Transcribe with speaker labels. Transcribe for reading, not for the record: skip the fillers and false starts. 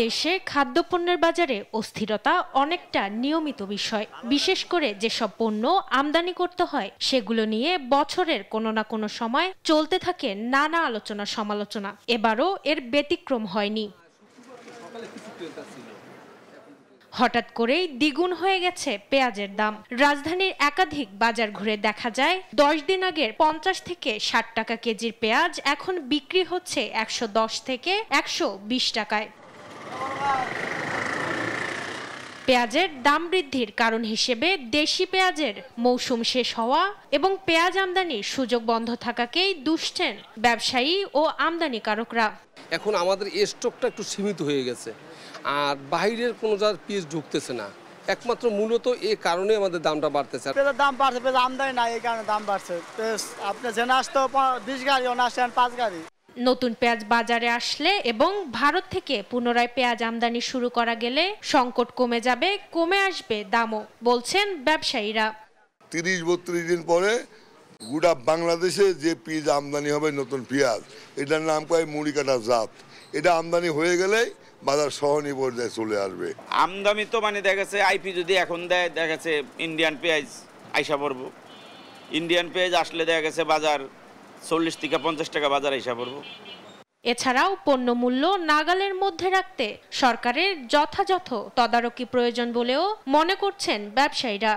Speaker 1: দেশে খাদ্যপণ্যের বাজারে অস্থিরতা অনেকটা নিয়মিত বিষয়। বিশেষ করে যেসব পণ্য আমদানি করতে হয় সেগুলো নিয়ে বছরের কোনো না কোনো সময় চলতে থাকে নানা আলোচনা সমালোচনা। এবারও এর ব্যতিক্রম হয়নি। হঠাৎ করেই দ্বিগুণ হয়ে গেছে পেঁয়াজের দাম। রাজধানীর একাধিক বাজার ঘুরে দেখা যায় 10 দিন আগের 50 থেকে 60 টাকা কেজির পেঁয়াজ এখন বিক্রি হচ্ছে 110 থেকে 120 টাকায়। পেঁয়াজের দাম বৃদ্ধির কারণ হিসেবে দেশি পেঁয়াজের মৌসুম শেষ হওয়া এবং পেঁয়াজ আমদানির সুযোগ বন্ধ থাকাকেই দুষছেন ব্যবসায়ী ও আমদানিকারকরা।
Speaker 2: এখন আমাদের স্টকটা একটু সীমিত হয়ে গেছে, আর বাইরের কোনো পেঁয়াজ ঢুকতেছে না। একমাত্র মূলত এই কারণে আমাদের দামটা বাড়তেছে।
Speaker 3: পেঁয়াজের দাম বাড়ছে, পেঁয়াজ আমদানি নাই, এই কারণে দাম বাড়ছে। আপনি জেনে আসতো 20 গাড়ি, ওনা আসেন 5 গাড়ি।
Speaker 1: নতুন পেঁয়াজ বাজারে আসলে এবং ভারত থেকে পুনরায় পেঁয়াজ আমদানি শুরু করা গেলে সংকট কমে যাবে, কমে আসবে দামও, বলছেন ব্যবসায়ীরা।
Speaker 4: 30-32 দিন পরে গোটা বাংলাদেশে যে পেঁয়াজ আমদানি হবে, নতুন পেঁয়াজ, এটার নাম কয় মুড়িকাটা জাত। এটা আমদানি হয়ে গেলেই বাজার সহনীয় পর্যায়ে চলে আসবে।
Speaker 5: আমদানি তো দেখা গেছে আইপি যদি এখন দেয়, দেখা গেছে ইন্ডিয়ান পেঁয়াজ আইসা পড়বো। ইন্ডিয়ান পেঁয়াজ আসলে দেখা গেছে বাজার 40 থেকে 50 টাকা বাজার আইসা পড়বো।
Speaker 1: এছাড়াও পণ্য মূল্য নাগালের মধ্যে রাখতে সরকারের যথাযথ তদারকি প্রয়োজন বলেও মনে করছেন ব্যবসায়ীরা।